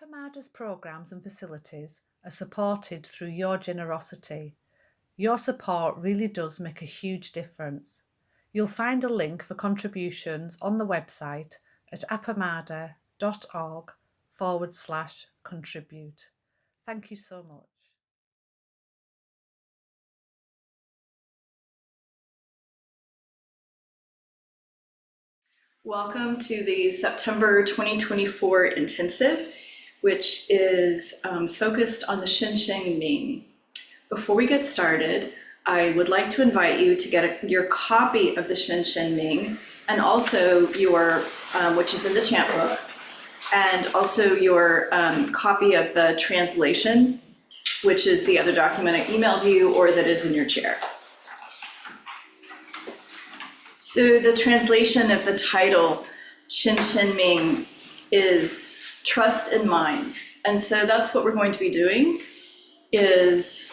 Appamada's programs and facilities are supported through your generosity. Your support really does make a huge difference. You'll find a link for contributions on the website at appamada.org/contribute. Thank you so much. Welcome to the September 2024 intensive, which is focused on the Hsin Ming. Before we get started, I would like to invite you to get your copy of the Hsin Ming and also your, which is in the chant book, and also your copy of the translation, which is the other document I emailed you or that is in your chair. So the translation of the title, Hsin Ming, is trust in mind. And so that's what we're going to be doing, is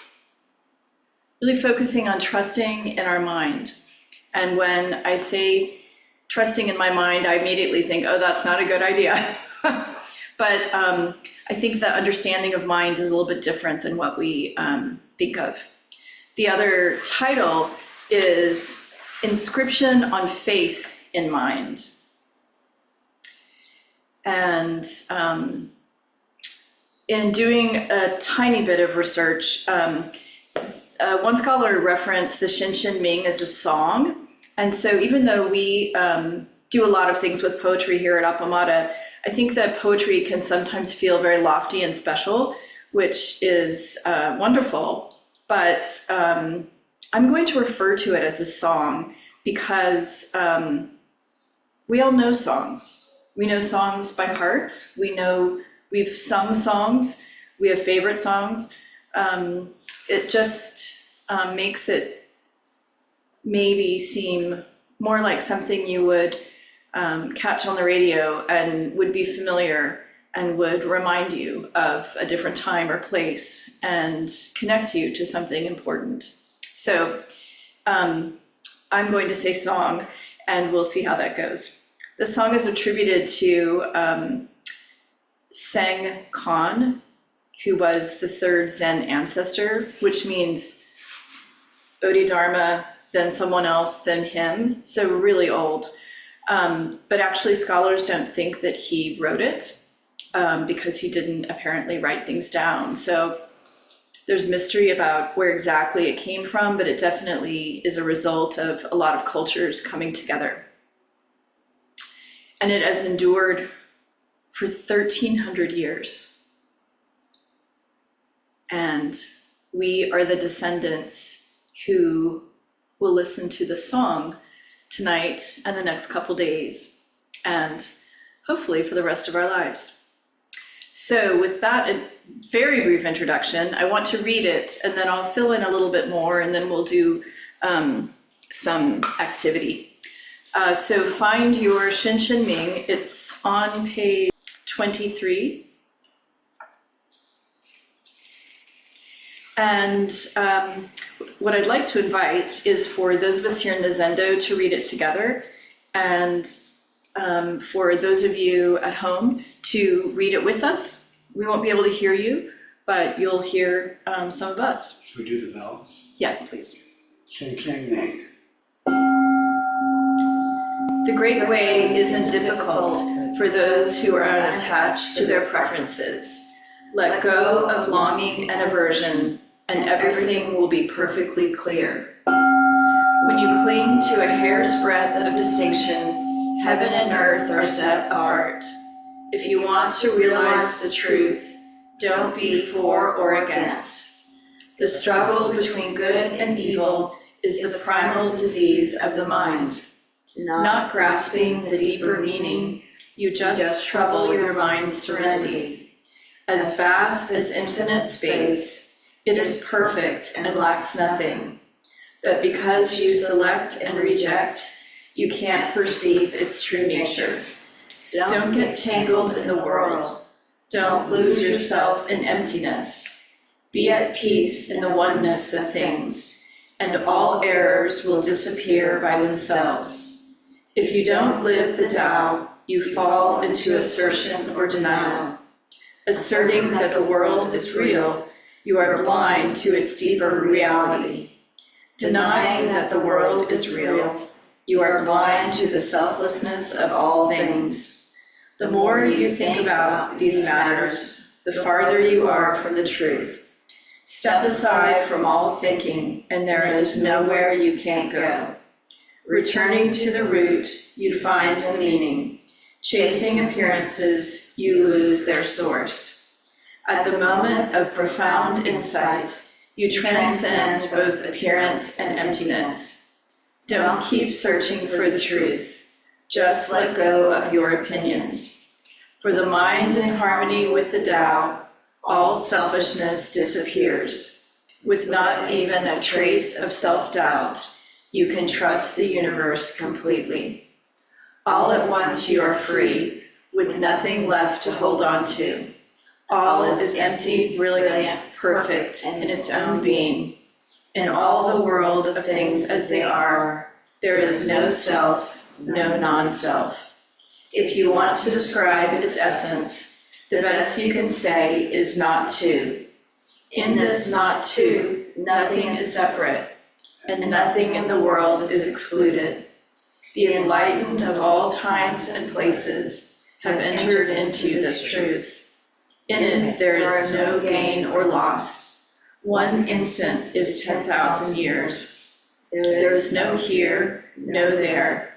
really focusing on trusting in our mind. And when I say trusting in my mind, I immediately think, oh, that's not a good idea. But I think the understanding of mind is a little bit different than what we think of. The other title is Inscription on Faith in Mind. And in doing a tiny bit of research, one scholar referenced the Hsin Ming as a song. And so even though we do a lot of things with poetry here at Appamada, I think that poetry can sometimes feel very lofty and special, which is wonderful. But I'm going to refer to it as a song because we all know songs. We know songs by heart. We've sung songs. We have favorite songs. It just makes it maybe seem more like something you would catch on the radio and would be familiar and would remind you of a different time or place and connect you to something important. So I'm going to say song, and we'll see how that goes. The song is attributed to Seng Khan, who was the third Zen ancestor, which means Bodhidharma, then someone else, then him, so really old. But actually scholars don't think that he wrote it because he didn't apparently write things down. So there's mystery about where exactly it came from, but it definitely is a result of a lot of cultures coming together. And it has endured for 1,300 years. And we are the descendants who will listen to the song tonight and the next couple days, and hopefully for the rest of our lives. So with that very brief introduction, I want to read it, and then I'll fill in a little bit more, and then we'll do some activity. So find your Hsin Ming. It's on page 23. And what I'd like to invite is for those of us here in the Zendo to read it together, and for those of you at home to read it with us. We won't be able to hear you, but you'll hear some of us. Should we do the bells? Yes, please. Hsin Ming. The great way isn't difficult for those who are unattached to their preferences. Let go of longing and aversion, and everything will be perfectly clear. When you cling to a hair's breadth of distinction, heaven and earth are set apart. If you want to realize the truth, don't be for or against. The struggle between good and evil is the primal disease of the mind. Not grasping the deeper meaning, you just trouble your mind's serenity. As vast as infinite space, it is perfect and lacks nothing. But because you select and reject, you can't perceive its true nature. Don't get tangled in the world. Don't lose yourself in emptiness. Be at peace in the oneness of things, and all errors will disappear by themselves. If you don't live the Tao, you fall into assertion or denial. Asserting that the world is real, you are blind to its deeper reality. Denying that the world is real, you are blind to the selflessness of all things. The more you think about these matters, the farther you are from the truth. Step aside from all thinking, and there is nowhere you can't go. Returning to the root, you find the meaning. Chasing appearances, you lose their source. At the moment of profound insight, you transcend both appearance and emptiness. Don't keep searching for the truth. Just let go of your opinions. For the mind in harmony with the Tao, all selfishness disappears. With not even a trace of self-doubt, you can trust the universe completely. All at once you are free, with nothing left to hold on to. All is empty, brilliant, perfect in its own being. In all the world of things as they are, there is no self, no non-self. If you want to describe its essence, the best you can say is not two. In this not two, nothing is separate, and nothing in the world is excluded. The enlightened of all times and places have entered into this truth. In it, there is no gain or loss. One instant is 10,000 years. There is no here, no there.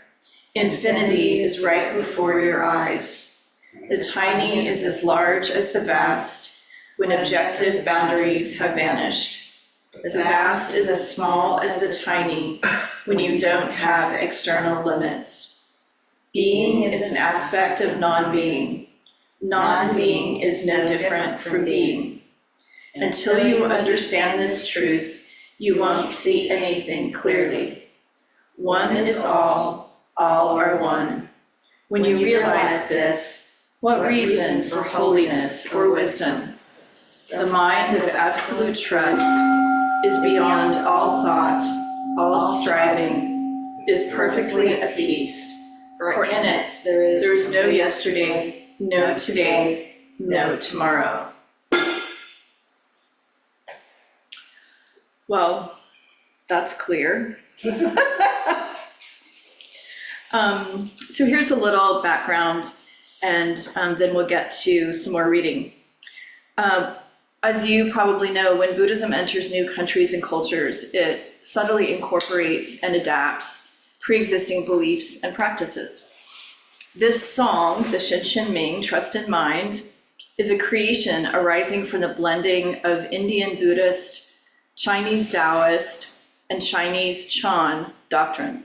Infinity is right before your eyes. The tiny is as large as the vast when objective boundaries have vanished. The vast is as small as the tiny when you don't have external limits. Being is an aspect of non-being. Non-being is no different from being. Until you understand this truth, you won't see anything clearly. One is all are one. When you realize this, what reason for holiness or wisdom? The mind of absolute trust is beyond all thought, all striving, is perfectly at peace. For in it, there is no yesterday, no today, no tomorrow. Well, that's clear. So here's a little background, and then we'll get to some more reading. As you probably know, when Buddhism enters new countries and cultures, it subtly incorporates and adapts pre-existing beliefs and practices. This song, the Hsin Ming, Trust in Mind, is a creation arising from the blending of Indian Buddhist, Chinese Taoist, and Chinese Chan doctrine.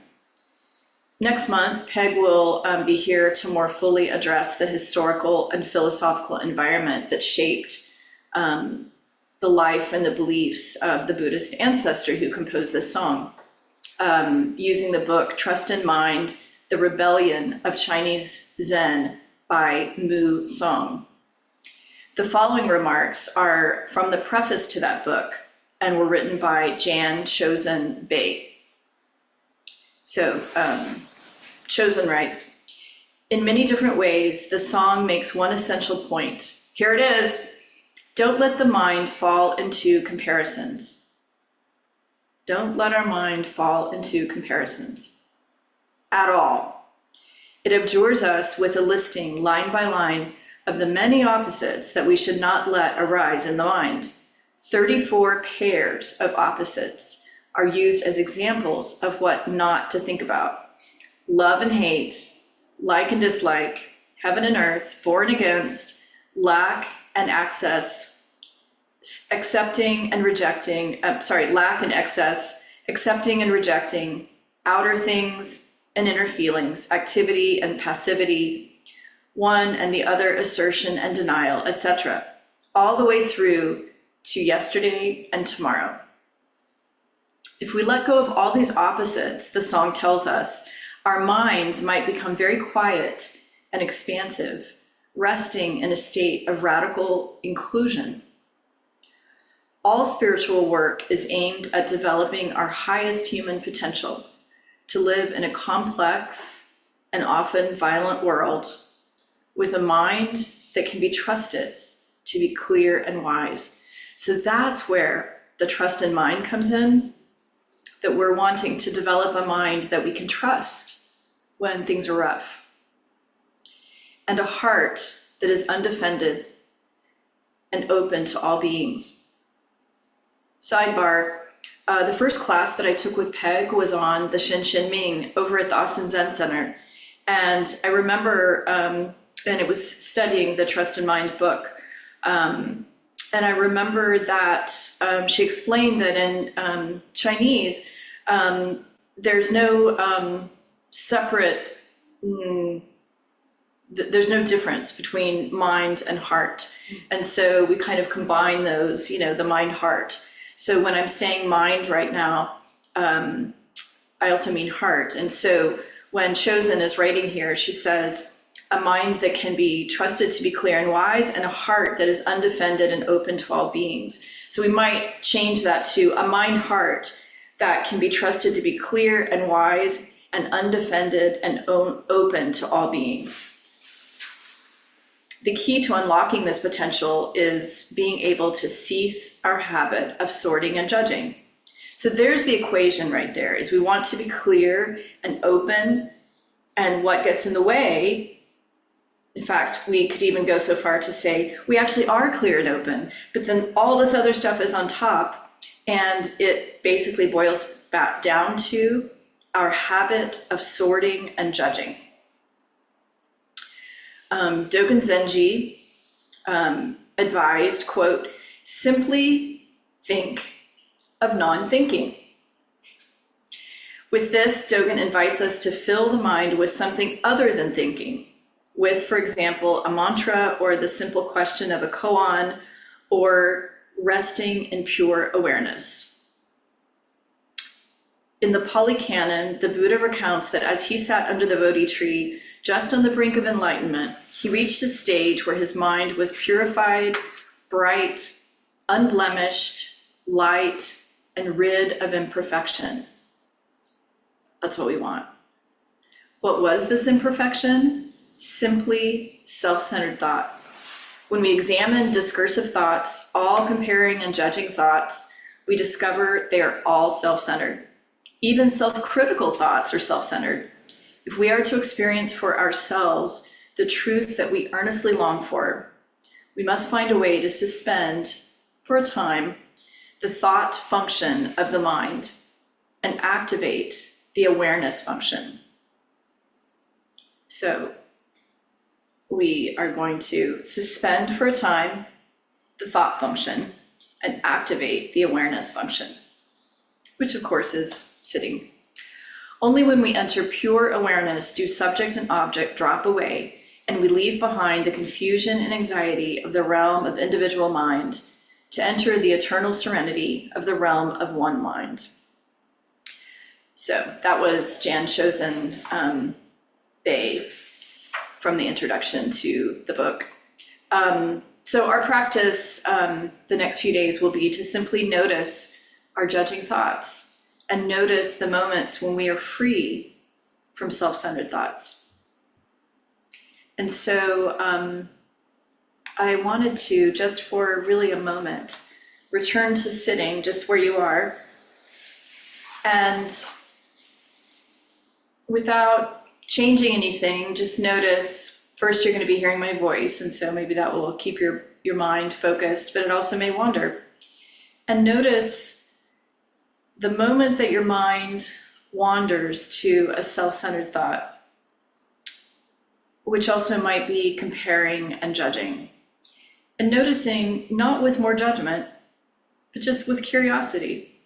Next month, Peg will be here to more fully address the historical and philosophical environment that shaped the life and the beliefs of the Buddhist ancestor who composed this song, using the book Trust in Mind, The Rebellion of Chinese Zen by Mu Song. The following remarks are from the preface to that book and were written by Jan Chosen Bei. So, Chosen writes, in many different ways, the song makes one essential point. Here it is. Don't let the mind fall into comparisons. Don't let our mind fall into comparisons at all. It abjures us with a listing, line by line, of the many opposites that we should not let arise in the mind. 34 pairs of opposites are used as examples of what not to think about. Love and hate, like and dislike, heaven and earth, for and against, lack and access, accepting and rejecting, lack and excess, accepting and rejecting, outer things and inner feelings, activity and passivity, one and the other assertion and denial, etc., all the way through to yesterday and tomorrow. If we let go of all these opposites, the song tells us, our minds might become very quiet and expansive, resting in a state of radical inclusion. All spiritual work is aimed at developing our highest human potential to live in a complex and often violent world with a mind that can be trusted to be clear and wise. So that's where the trust in mind comes in, that we're wanting to develop a mind that we can trust when things are rough, and a heart that is undefended and open to all beings. Sidebar, the first class that I took with Peg was on the Hsin Ming over at the Hsin Zen Center. And I remember, and it was studying the Trust in Mind book. And I remember that she explained that in Chinese, there's no separate, there's no difference between mind and heart. And so we kind of combine those, the mind heart. So when I'm saying mind right now, I also mean heart. And so when Chosen is writing here, she says, a mind that can be trusted to be clear and wise, and a heart that is undefended and open to all beings. So we might change that to a mind heart that can be trusted to be clear and wise and undefended and open to all beings. The key to unlocking this potential is being able to cease our habit of sorting and judging. So there's the equation right there, is we want to be clear and open, and what gets in the way, in fact, we could even go so far to say we actually are clear and open, but then all this other stuff is on top, and it basically boils back down to our habit of sorting and judging. Dogen Zenji advised, quote, simply think of non-thinking. With this, Dogen invites us to fill the mind with something other than thinking, with, for example, a mantra or the simple question of a koan, or resting in pure awareness. In the Pali Canon, the Buddha recounts that as he sat under the Bodhi tree, just on the brink of enlightenment, he reached a stage where his mind was purified, bright, unblemished, light, and rid of imperfection. That's what we want. What was this imperfection? Simply self-centered thought. When we examine discursive thoughts, all comparing and judging thoughts, we discover they are all self-centered. Even self-critical thoughts are self-centered. If we are to experience for ourselves the truth that we earnestly long for, we must find a way to suspend, for a time, the thought function of the mind and activate the awareness function. So we are going to suspend for a time the thought function and activate the awareness function, which of course is sitting. Only when we enter pure awareness do subject and object drop away, and we leave behind the confusion and anxiety of the realm of individual mind to enter the eternal serenity of the realm of one mind. So that was Jan Chosen Bay from the introduction to the book. So our practice the next few days will be to simply notice our judging thoughts and notice the moments when we are free from self-centered thoughts. And so I wanted to, just for really a moment, return to sitting just where you are, and without changing anything, just notice, first you're going to be hearing my voice, and so maybe that will keep your mind focused, but it also may wander. And notice the moment that your mind wanders to a self-centered thought, which also might be comparing and judging. And noticing, not with more judgment, but just with curiosity.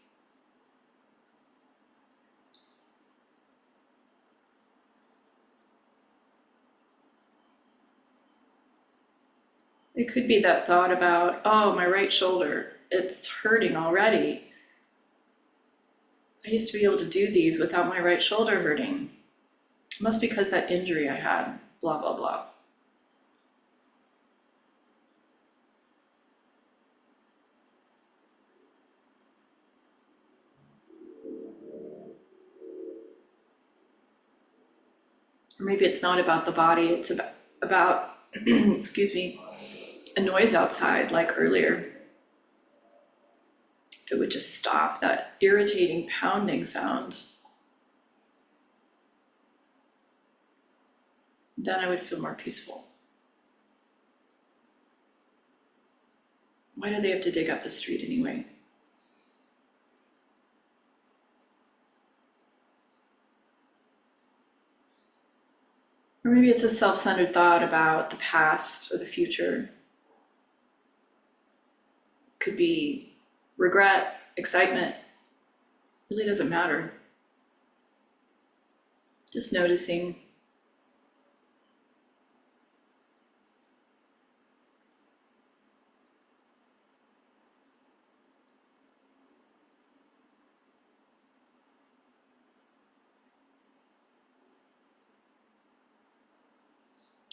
It could be that thought about, oh, my right shoulder, it's hurting already. I used to be able to do these without my right shoulder hurting. It must be because that injury I had, blah, blah, blah. Or maybe it's not about the body, it's about excuse me, a noise outside like earlier, if it would just stop that irritating pounding sound, then I would feel more peaceful. Why do they have to dig up the street anyway? Or maybe it's a self-centered thought about the past or the future. Could be regret, excitement. It really doesn't matter. Just noticing.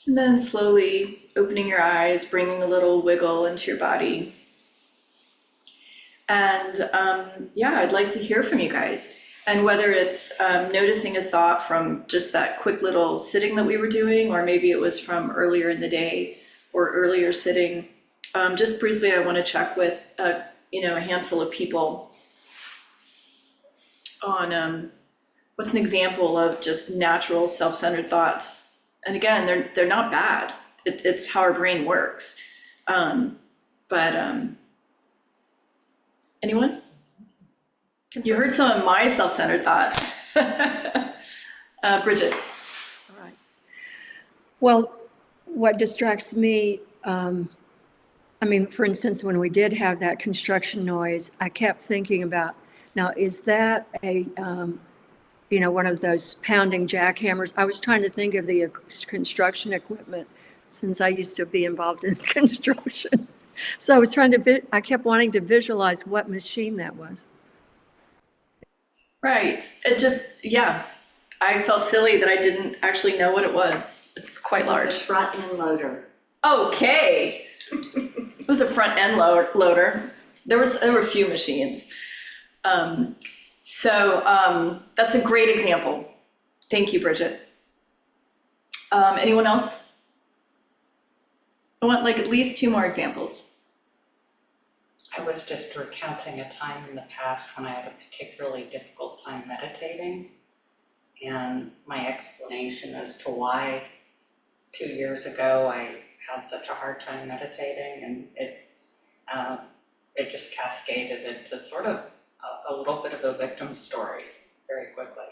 And then slowly opening your eyes, bringing a little wiggle into your body. And yeah, I'd like to hear from you guys. And whether it's noticing a thought from just that quick little sitting that we were doing, or maybe it was from earlier in the day or earlier sitting. Just briefly, I want to check with a handful of people on what's an example of just natural self-centered thoughts. And again, they're not bad. It's how our brain works. But anyone? You heard some of my self-centered thoughts. Bridget. All right. Well, what distracts me, for instance, when we did have that construction noise, I kept thinking about, now, is that a, one of those pounding jackhammers? I was trying to think of the construction equipment since I used to be involved in construction. So I was I kept wanting to visualize what machine that was. Right. It just, yeah. I felt silly that I didn't actually know what it was. It's quite large. It's a front end loader. Okay. It was a front end loader. There were a few machines. So that's a great example. Thank you, Bridget. Anyone else? I want like at least 2 more examples. I was just recounting a time in the past when I had a particularly difficult time meditating, and my explanation as to why 2 years ago I had such a hard time meditating, and it just cascaded into sort of a little bit of a victim story very quickly.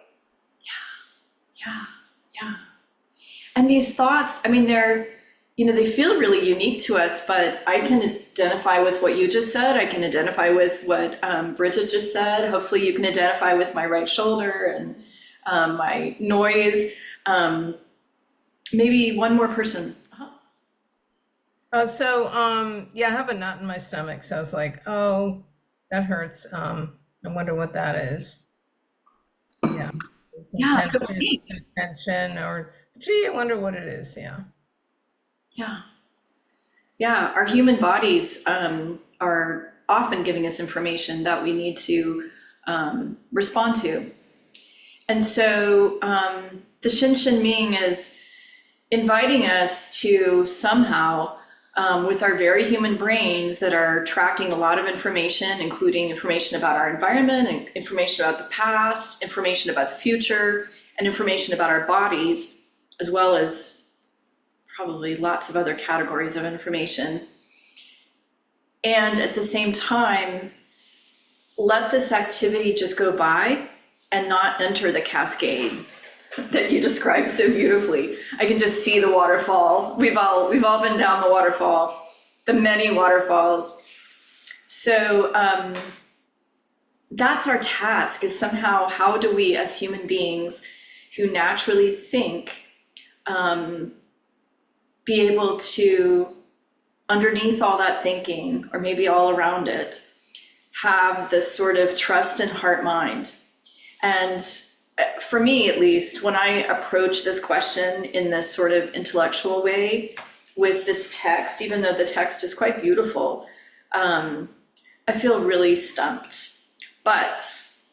Yeah. And these thoughts, they're, they feel really unique to us, but I can identify with what you just said. I can identify with what Bridget just said. Hopefully you can identify with my right shoulder and my noise. Maybe one more person. Yeah, I have a knot in my stomach. So I was like, oh, that hurts. I wonder what that is. Yeah. Some tension, or gee, I wonder what it is. Yeah, our human bodies are often giving us information that we need to respond to. And so the Hsin Ming is inviting us to somehow, with our very human brains that are tracking a lot of information, including information about our environment, and information about the past, information about the future, and information about our bodies, as well as probably lots of other categories of information. And at the same time, let this activity just go by and not enter the cascade that you described so beautifully. I can just see the waterfall. We've all been down the waterfall, the many waterfalls. So that's our task, is somehow, how do we as human beings who naturally think, be able to, underneath all that thinking, or maybe all around it, have this sort of trust and heart mind. And for me, at least, when I approach this question in this sort of intellectual way with this text, even though the text is quite beautiful, I feel really stumped. But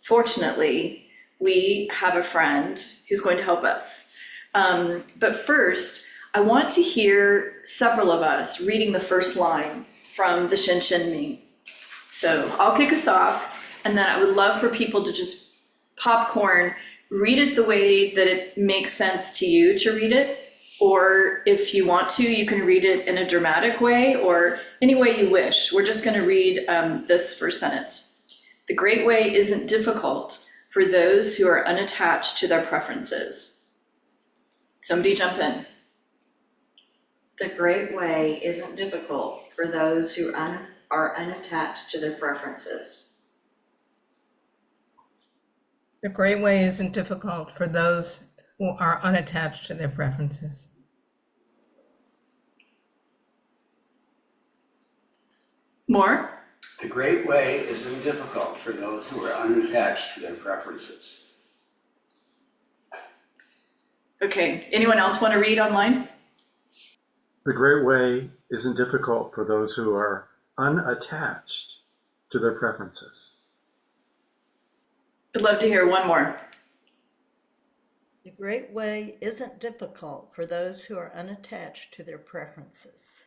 fortunately, we have a friend who's going to help us. But first, I want to hear several of us reading the first line from the Hsin Ming. So I'll kick us off, and then I would love for people to just popcorn, read it the way that it makes sense to you to read it. Or if you want to, you can read it in a dramatic way or any way you wish. We're just going to read this first sentence. The great way isn't difficult for those who are unattached to their preferences. Somebody jump in. The great way isn't difficult for those who are unattached to their preferences. The great way isn't difficult for those who are unattached to their preferences. More? The great way isn't difficult for those who are unattached to their preferences. Okay, anyone else want to read online? The great way isn't difficult for those who are unattached to their preferences. I'd love to hear one more. The great way isn't difficult for those who are unattached to their preferences.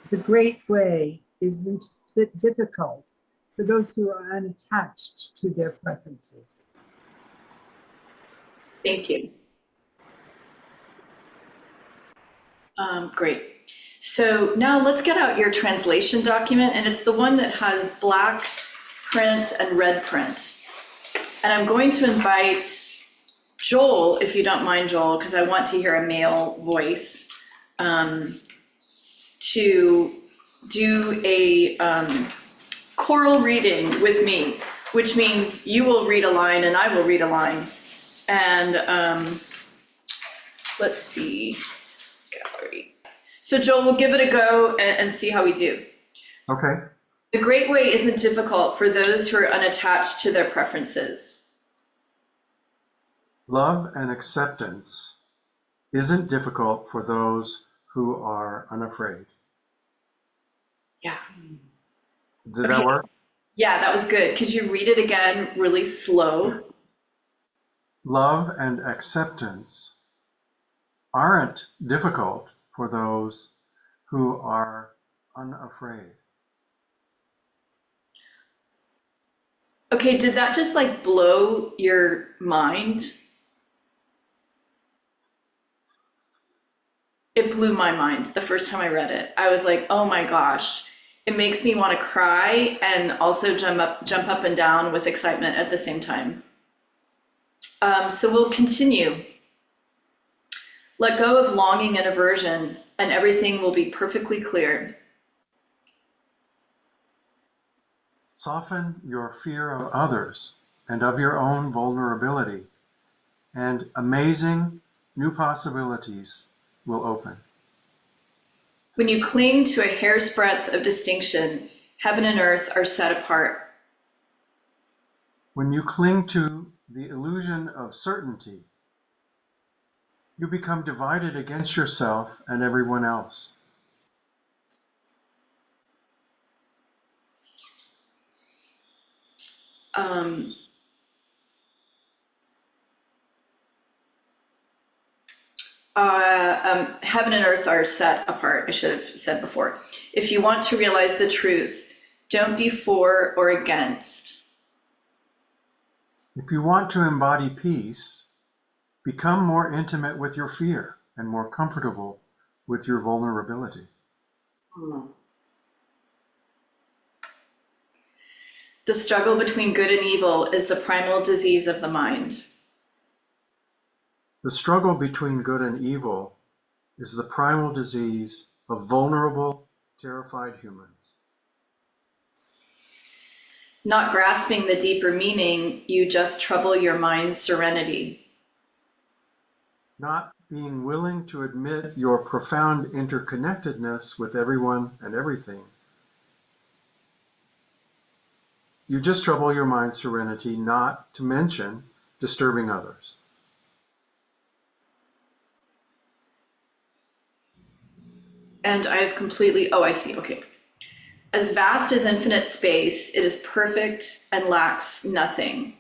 The great way isn't difficult for those who are unattached to their preferences. Thank you. Great. So now let's get out your translation document, and it's the one that has black print and red print. And I'm going to invite Joel, if you don't mind, Joel, because I want to hear a male voice, to do a choral reading with me, which means you will read a line and I will read a line. And let's see, gallery. So Joel, we'll give it a go and see how we do. Okay. The great way isn't difficult for those who are unattached to their preferences. Love and acceptance isn't difficult for those who are unafraid. Yeah. Did that work? Yeah, that was good. Could you read it again really slow? Love and acceptance aren't difficult for those who are unafraid. Okay, did that just like blow your mind? It blew my mind the first time I read it. I was like, oh my gosh, it makes me want to cry and also jump up and down with excitement at the same time. So we'll continue. Let go of longing and aversion, and everything will be perfectly clear. Soften your fear of others and of your own vulnerability, and amazing new possibilities will open. When you cling to a hair's breadth of distinction, heaven and earth are set apart. When you cling to the illusion of certainty, you become divided against yourself and everyone else. Heaven and earth are set apart, I should have said before. If you want to realize the truth, don't be for or against. If you want to embody peace, become more intimate with your fear and more comfortable with your vulnerability. The struggle between good and evil is the primal disease of the mind. The struggle between good and evil is the primal disease of vulnerable, terrified humans. Not grasping the deeper meaning, you just trouble your mind's serenity. Not being willing to admit your profound interconnectedness with everyone and everything. You just trouble your mind's serenity, not to mention disturbing others. And I have completely, oh, I see, okay. As vast as infinite space, it is perfect and lacks nothing.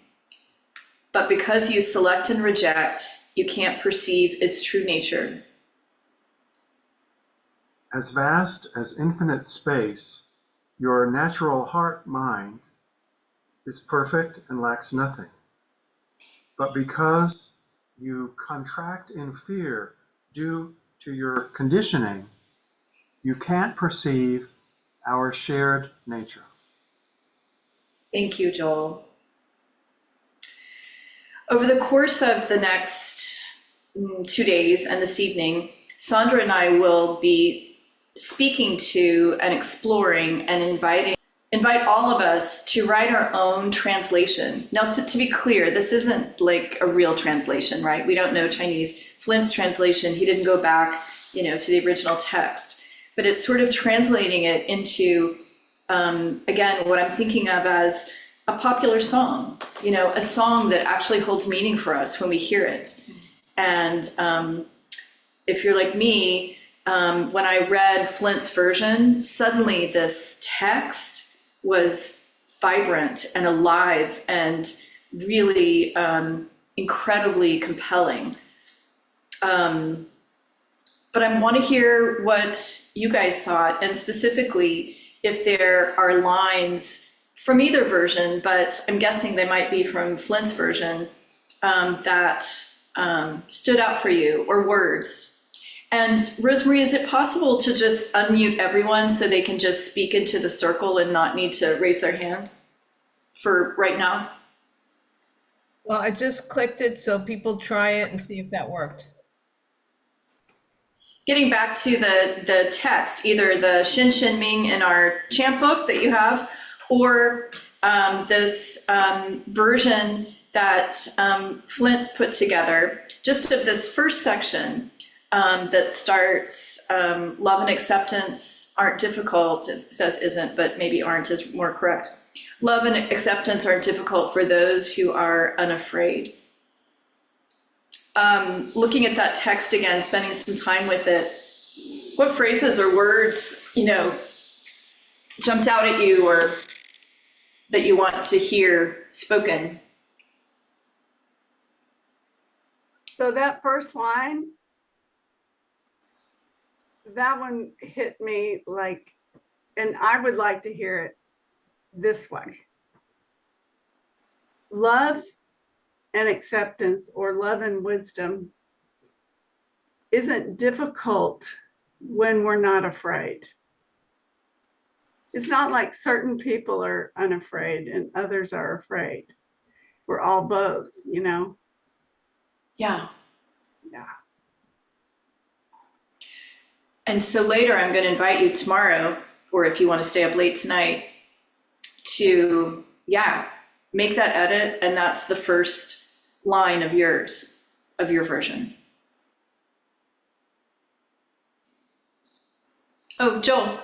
But because you select and reject, you can't perceive its true nature. As vast as infinite space, your natural heart mind is perfect and lacks nothing. But because you contract in fear due to your conditioning, you can't perceive our shared nature. Thank you, Joel. Over the course of the next 2 days and this evening, Sandra and I will be speaking to and exploring and invite all of us to write our own translation. Now, so to be clear, this isn't like a real translation, right? We don't know Chinese. Flint's translation, he didn't go back, to the original text, but it's sort of translating it into, again, what I'm thinking of as a popular song, a song that actually holds meaning for us when we hear it. And if you're like me, when I read Flint's version, suddenly this text was vibrant and alive and really incredibly compelling. But I want to hear what you guys thought, and specifically if there are lines from either version, but I'm guessing they might be from Flint's version, that stood out for you, or words. And Rosemary, is it possible to just unmute everyone so they can just speak into the circle and not need to raise their hand for right now? Well, I just clicked it so people try it and see if that worked. Getting back to the text, either the Hsin Ming in our chant book that you have, or this version that Flint put together, just of this first section that starts, love and acceptance aren't difficult. It says isn't, but maybe aren't is more correct. Love and acceptance aren't difficult for those who are unafraid. Looking at that text again, spending some time with it, what phrases or words, jumped out at you or that you want to hear spoken? So that first line, that one hit me like, and I would like to hear it this way. Love and acceptance, or love and wisdom, isn't difficult when we're not afraid. It's not like certain people are unafraid and others are afraid. We're all both, Yeah. Yeah. And so later I'm going to invite you tomorrow, or if you want to stay up late tonight, to, make that edit. And that's the first line of your version. Oh, Joel.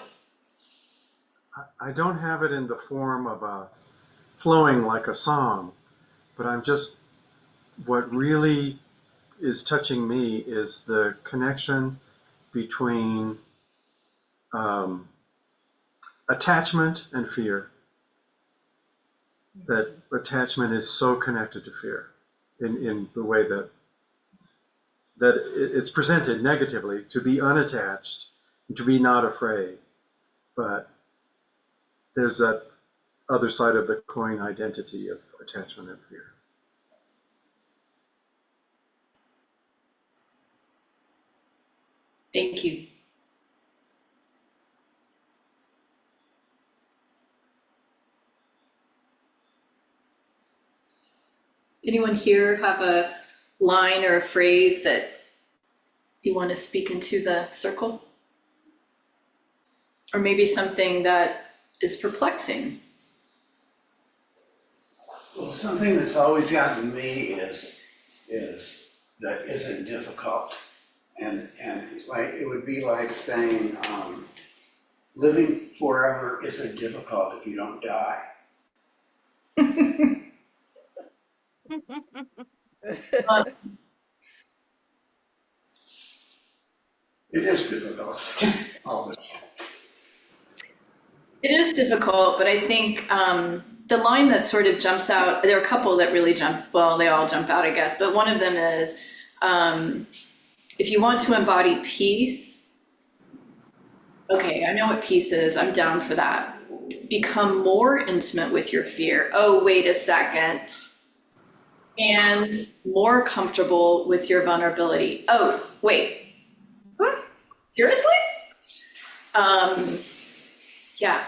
I don't have it in the form of a flowing like a song, but what really is touching me is the connection between attachment and fear. That attachment is so connected to fear in the way that it's presented negatively, to be unattached, to be not afraid. But there's that other side of the coin identity of attachment and fear. Thank you. Anyone here have a line or a phrase that you want to speak into the circle? Or maybe something that is perplexing? Well, something that's always gotten me is that isn't difficult. And like, it would be like saying, living forever isn't difficult if you don't die. It is difficult, always. It is difficult, but I think the line that sort of jumps out, there are a couple that really they all jump out, I guess, but one of them is, if you want to embody peace, Okay, I know what peace is. I'm down for that. Become more intimate with your fear. Oh, wait a second. And more comfortable with your vulnerability. Oh, wait. What? Seriously? Yeah.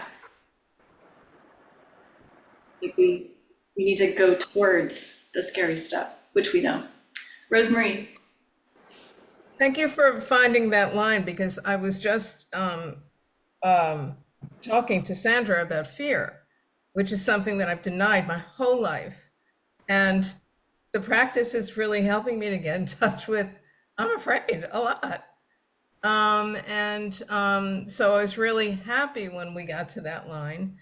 Like we need to go towards the scary stuff, which we know. Rosemary. Thank you for finding that line, because I was just talking to Sandra about fear, which is something that I've denied my whole life. And the practice is really helping me to get in touch with, I'm afraid a lot. So I was really happy when we got to that line.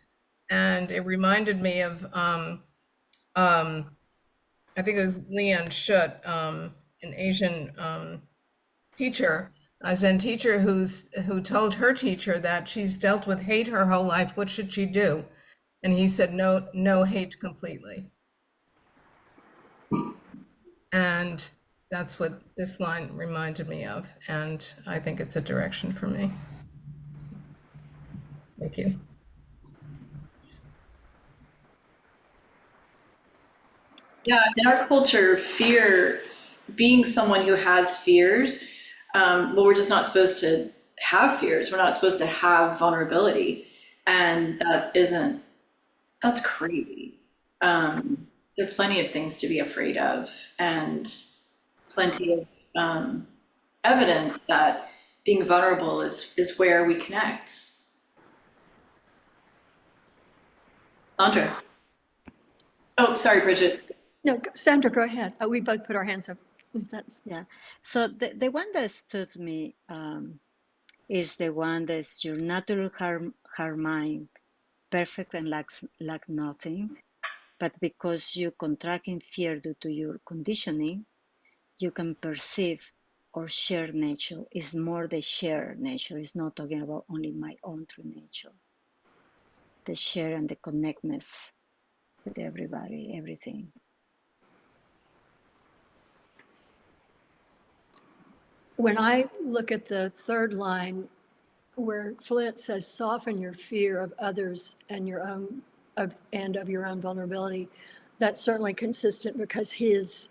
And it reminded me of, I think it was Leon Schutt, an Asian teacher, a Zen teacher who told her teacher that she's dealt with hate her whole life. What should she do? And he said, no hate completely. And that's what this line reminded me of. And I think it's a direction for me. Thank you. Yeah, in our culture, fear, being someone who has fears, well, we're just not supposed to have fears. We're not supposed to have vulnerability. And that's crazy. There are plenty of things to be afraid of, and plenty of evidence that being vulnerable is where we connect. Sandra. Oh, sorry, Bridget. No, Sandra, go ahead. We both put our hands up. That's Yeah. So the one that stood me is the one that's your natural heart mind, perfect and lack nothing. But because you contract in fear due to your conditioning, you can perceive or share nature. It's more the share nature. It's not talking about only my own true nature. The share and the connectedness with everybody, everything. when I look at the third line where Flint says, soften your fear of others and your own of your own vulnerability, that's certainly consistent because his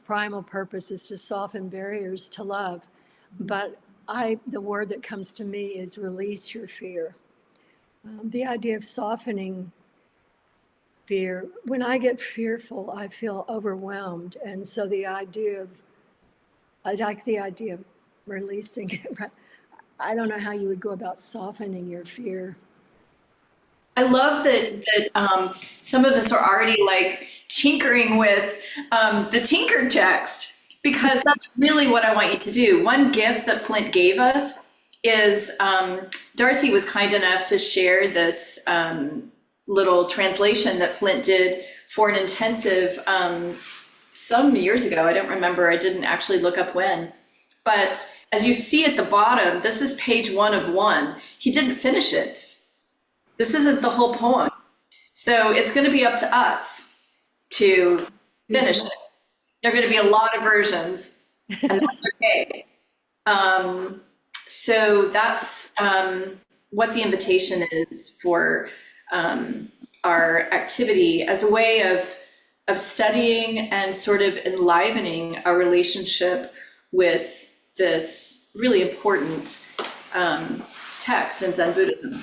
primal purpose is to soften barriers to love. But the word that comes to me is release your fear. The idea of softening fear, when I get fearful, I feel overwhelmed. And so I like the idea of releasing it. I don't know how you would go about softening your fear. I love that some of us are already like tinkering with the tinker text, because that's really what I want you to do. One gift that Flint gave us is Darcy was kind enough to share this little translation that Flint did for an intensive some years ago. I don't remember. I didn't actually look up when. But as you see at the bottom, this is page 1 of 1. He didn't finish it. This isn't the whole poem. So it's going to be up to us to finish it. There are going to be a lot of versions, and that's okay. So that's what the invitation is for our activity, as a way of studying and sort of enlivening our relationship with this really important text in Zen Buddhism.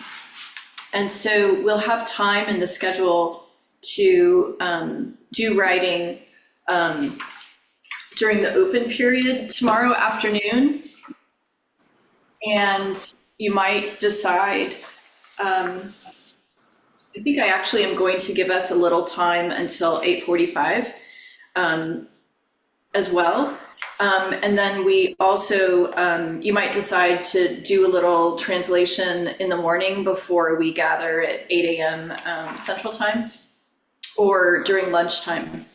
And so we'll have time in the schedule to do writing during the open period tomorrow afternoon. And you might decide, I think I actually am going to give us a little time until 8:45 as well. And then we also, you might decide to do a little translation in the morning before we gather at 8 a.m. Central Time, or during lunchtime.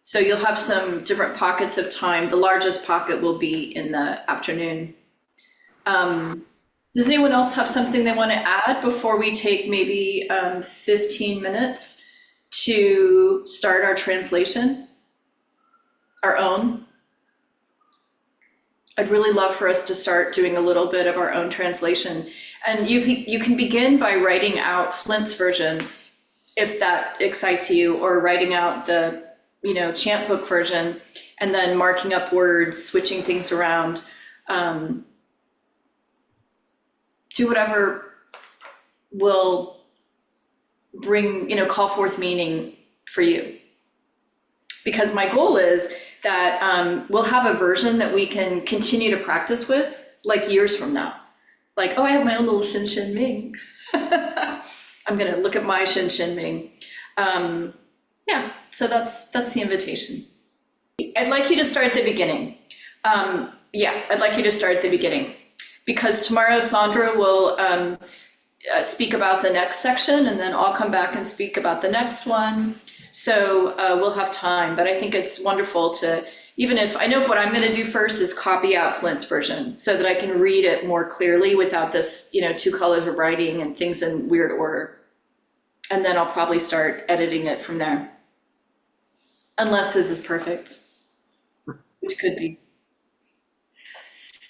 So you'll have some different pockets of time. The largest pocket will be in the afternoon. Does anyone else have something they want to add before we take maybe 15 minutes to start our translation, our own? I'd really love for us to start doing a little bit of our own translation. And you can begin by writing out Flint's version, if that excites you, or writing out the, chant book version, and then marking up words, switching things around. Do whatever will bring, call forth meaning for you. Because my goal is that we'll have a version that we can continue to practice with, like years from now. Like, oh, I have my own little Hsin Ming. I'm gonna look at my Hsin Ming. Yeah, so that's the invitation. I'd like you to start at the beginning. I'd like you to start at the beginning, because tomorrow Sandra will speak about the next section, and then I'll come back and speak about the next one. So we'll have time, but I think it's wonderful to, even if, I know what I'm gonna do first is copy out Flint's version so that I can read it more clearly without this, 2 colors of writing and things in weird order. And then I'll probably start editing it from there. Unless his is perfect, which could be.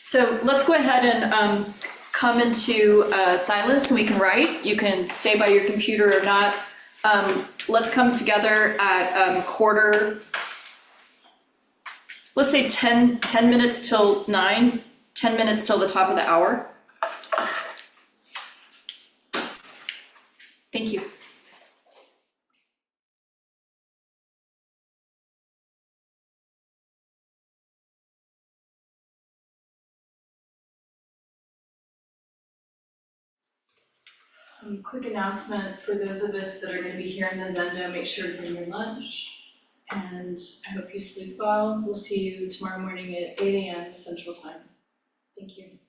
So let's go ahead and come into silence so we can write. You can stay by your computer or not. Let's come together at let's say 10 minutes till 9, 10 minutes till the top of the hour. Thank you. Quick announcement for those of us that are going to be here in the Zendo, make sure to bring your lunch, and I hope you sleep well. We'll see you tomorrow morning at 8 a.m. Central Time. Thank you.